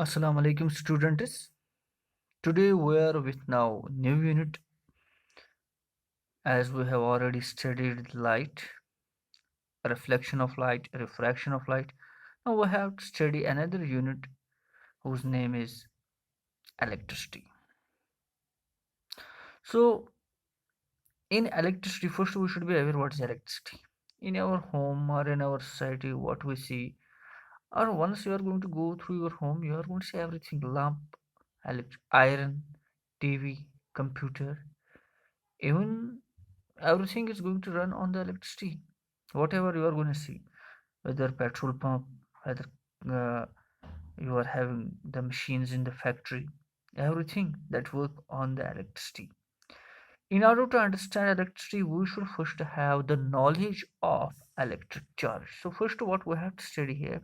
Assalamu alaikum students. Today we are with now new unit as we have already studied light, reflection of light, refraction of light. Now we have to study another unit whose name is electricity. So in electricity, first we should be aware what is electricity. In our home or in our society, what we see, or once you are going to go through your home, you are going to see everything lamp, iron, TV, computer, even everything is going to run on the electricity. Whatever you are going to see, whether petrol pump, whether uh, you are having the machines in the factory, everything that work on the electricity. In order to understand electricity, we should first have the knowledge of electric charge. So first what we have to study here,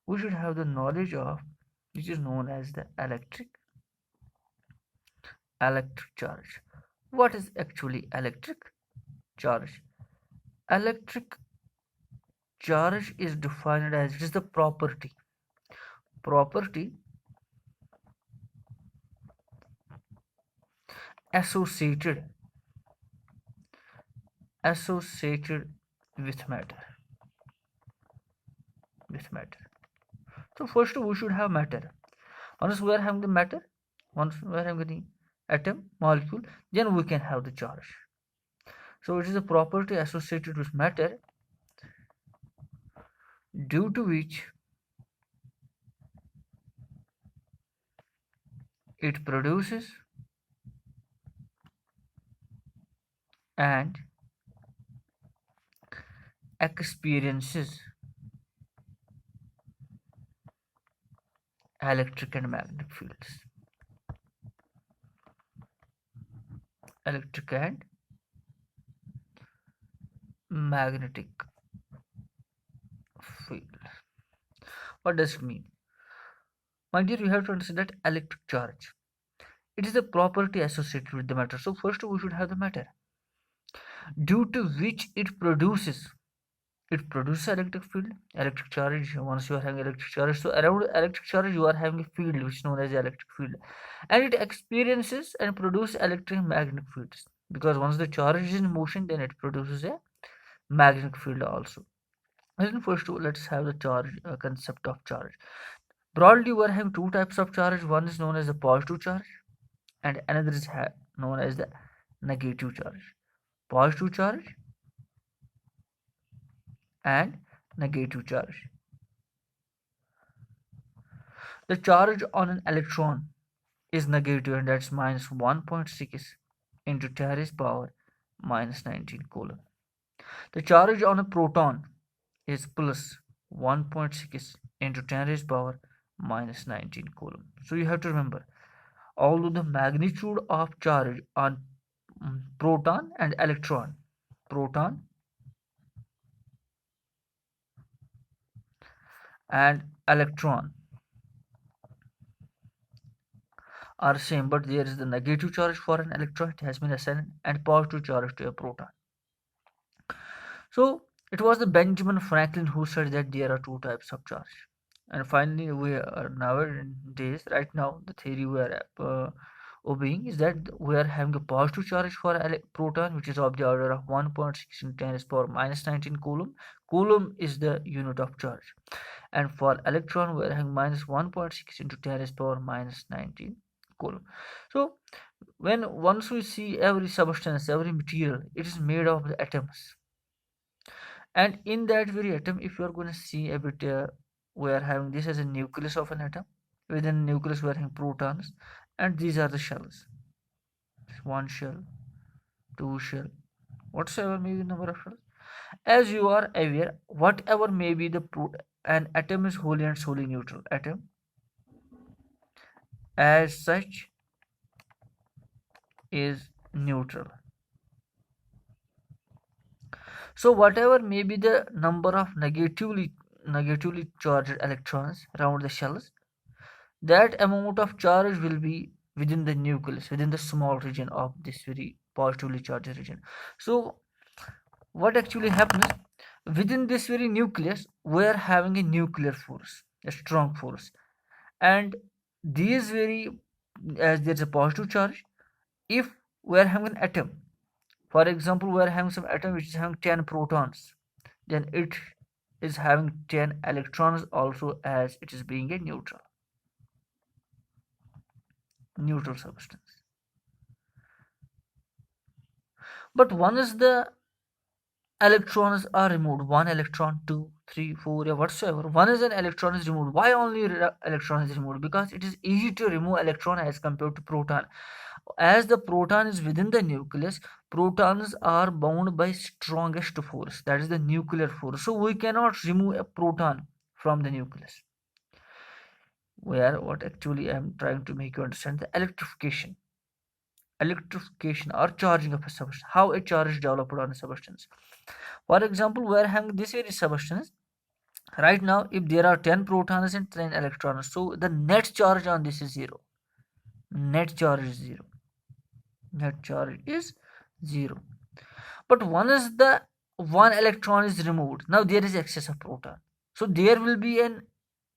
we should have the knowledge of which is known as the electric charge. What is actually electric charge? Electric charge is defined as it is the property associated associated with matter. So first we should have matter. Once we are having the matter, once we are having the atom molecule, then we can have the charge. So it is a property associated with matter due to which it produces and experiences electric and magnetic fields. Electric and magnetic field. What does it mean? My dear, you have to understand that electric charge. It is a property associated with the matter. So first we should have the matter, due to which it produces electric field, electric charge. Once you are having electric charge, so around electric charge you are having a field which is known as the electric field, and it experiences and produces electric and magnetic fields. Because once the charge is in motion, then it produces a magnetic field also. And then first let's have the charge concept of charge. Broadly, we are having two types of charge. One is known as the positive charge, and another is known as the negative charge. Positive charge and negative charge. The charge on an electron is negative, and that's minus 1.6 into 10 raised power minus 19 coulomb. The charge on a proton is plus 1.6 into 10 raised power minus 19 coulomb. So you have to remember, although the magnitude of charge on proton proton and electron are same, but there is the negative charge for an electron, it has been assigned, and positive charge to a proton. So it was the Benjamin Franklin who said that there are two types of charge. And finally, we are nowadays, right now, the theory we are obeying is that we are having a positive charge for a proton, which is of the order of 1.6 into 10 raised power minus 19 coulomb. Coulomb is the unit of charge. And for electron, we are having minus 1.6 into 10 raised power minus 19 coulomb. So when once we see every substance, every material, it is made of the atoms, and in that very atom, if you are going to see a bit, we are having this as a nucleus of an atom. Within nucleus we are having protons, and these are the shells. One shell, two shell, whatsoever may be the number of shells. As you are aware, whatever may be the an atom is wholly and solely neutral. Atom as such is neutral. So whatever may be the number of negatively charged electrons around the shells, that amount of charge will be within the nucleus, within the small region of this very positively charged region. So what actually happens within this very nucleus, we are having a nuclear force, a strong force, and these vary as there's a positive charge. If we are having an atom, for example, we are having some atom which is having 10 protons, then it is having 10 electrons also, as it is being a neutral substance. But once the electrons are removed, one electron, two, three, four, or whatsoever, one is an electron is removed. Why only electron is removed? Because it is easy to remove electron as compared to proton. As the proton is within the nucleus, protons are bound by strongest force, that is the nuclear force. So we cannot remove a proton from the nucleus. Where what actually I am trying to make you understand, the electrification or charging of a substance, how a charge is developed on a substance. For example, we are having this very substance. Right now, if there are 10 protons and 10 electrons, so the net charge on this is zero. Net charge is zero. Net charge is zero. But once the one electron is removed, now there is excess of proton. So there will be an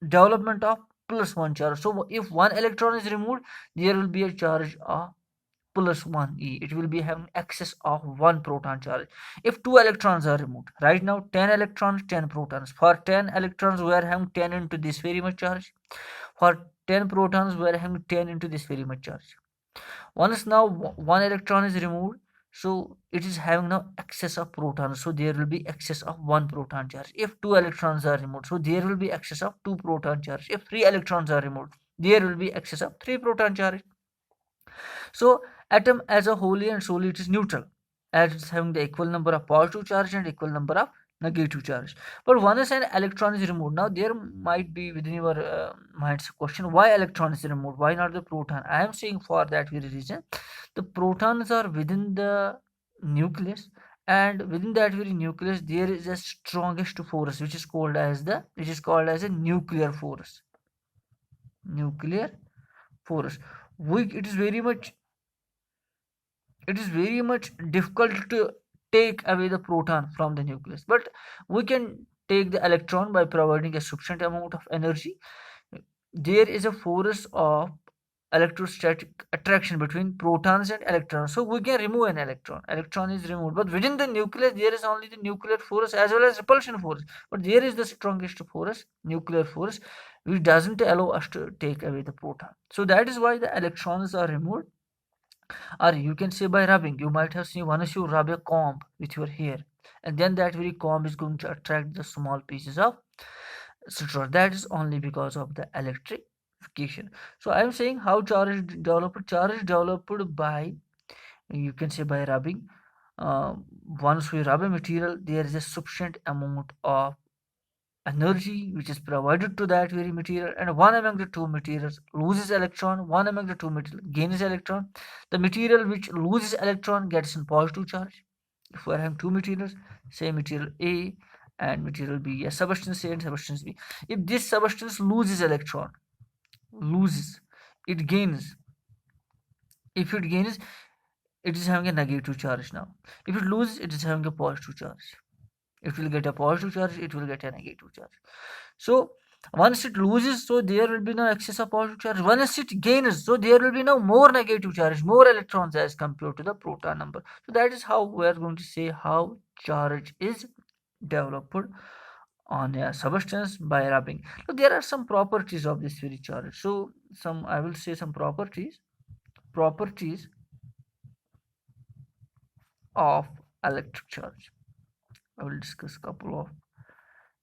development of plus one charge. So if one electron is removed, there will be a charge of plus 1e. It will be having excess of one proton charge. If two electrons are removed, right now 10 electrons, 10 protons. For 10 electrons, we are having 10 into this very much charge. For 10 protons, we are having 10 into this very much charge. Once now one electron is removed, so it is having now excess of protons, so there will be excess of one proton charge. If two electrons are removed, so there will be excess of two proton charge. If three electrons are removed, there will be excess of three proton charge. So atom as a whole and solely it is neutral, as it's having the equal number of positive charge and equal number of negative charge. But once an electron is removed, now there might be within your mind's question, why electron is removed, why not the proton? I am saying for that very reason, the protons are within the nucleus, and within that very nucleus there is a strongest force which is called as a nuclear force. Nuclear force. It is very much difficult to take away the proton from the nucleus, but we can take the electron by providing a sufficient amount of energy. There is a force of electrostatic attraction between protons and electrons, so we can remove an electron is removed, but within the nucleus there is only the nuclear force as well as repulsion force, but there is the strongest force, nuclear force, which doesn't allow us to take away the proton. So that is why the electrons are removed. Or you can say by rubbing. You might have seen once you rub a comb with your hair, and then that very comb is going to attract the small pieces of straw. That is only because of the electrification. So I am saying how charge is developed. Charge is developed by, you can say, by rubbing. Once we rub a material, there is a sufficient amount of energy which is provided to that very material, and one among the two materials loses electron, one among the two material gains electron. The material which loses electron gets in positive charge. If we are having two materials, say material A and material B, a substance A and substance B, if this substance loses electron, it gains. If it gains, it is having a negative charge. Now if it loses, it is having a positive charge. It will get a positive charge, it will get a negative charge. So once it loses, so there will be no excess of positive charge. Once it gains, so there will be no more negative charge, more electrons as compared to the proton number. So that is how we are going to say how charge is developed on a substance by rubbing. So there are some properties of this very charge. So I will say some properties of electric charge. I will discuss a couple of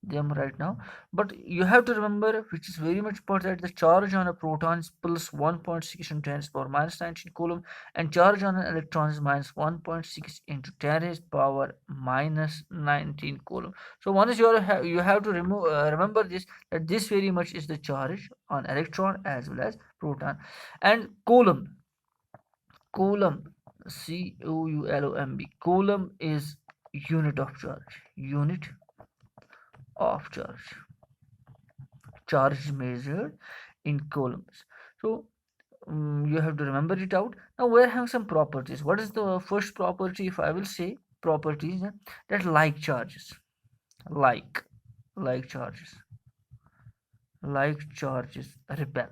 them right now, but you have to remember, which is very much important, that the charge on a proton is plus 1.6 into 10 raised power minus 19 coulomb, and charge on an electron is minus 1.6 into 10 raised power minus 19 coulomb. So once you have to remember this, that this very much is the charge on electron as well as proton. And coulomb, coulomb, coulomb is unit of charge. Charge is measured in coulombs. So you have to remember it out. Now we are having some properties. What is the first property? If I will say properties, that like charges, like charges. like charges repel,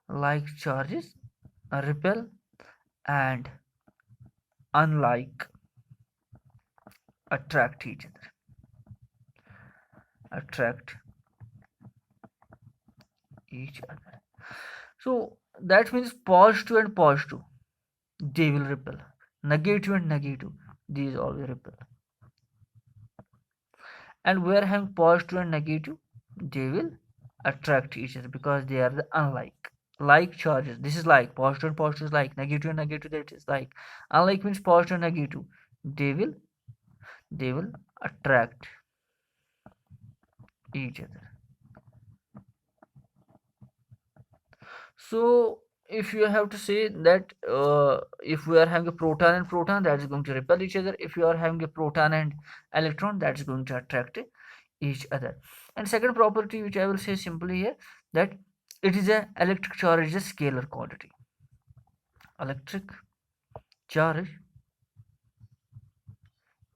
like charges repel, and unlike attract each other, attract each other. So that means positive and positive, they will repel. Negative and negative, these all will repel. And where having positive and negative, they will attract each other because they are the unlike. Like charges, this is like positive and positive is like, negative and negative, that is like. Unlike means positive and negative, they will they will attract each other. So if you have to say that if we are having a proton and proton, that is going to repel each other. If you are having a proton and electron, that is going to attract each other. And second property which I will say simply here, that it is a electric charge is a scalar quantity. Electric charge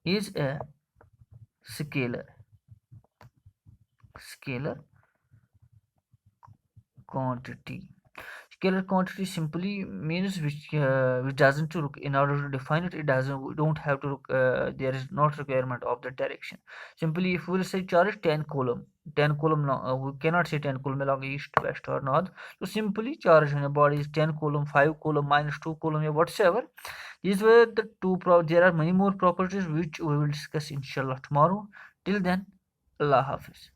is a scalar quantity. Scalar quantity simply means which doesn't to look, in order to define it, it doesn't, we don't have to look, there is not requirement of the direction. Simply if we will say charge 10 coulomb, 10 coulomb, we cannot say 10 coulomb along east, west or north. So simply charge in a body is 10 coulomb, 5 coulomb, minus 2 coulomb, or whatsoever. These were the there are many more properties which we will discuss inshallah tomorrow. Till then, Allah Hafiz.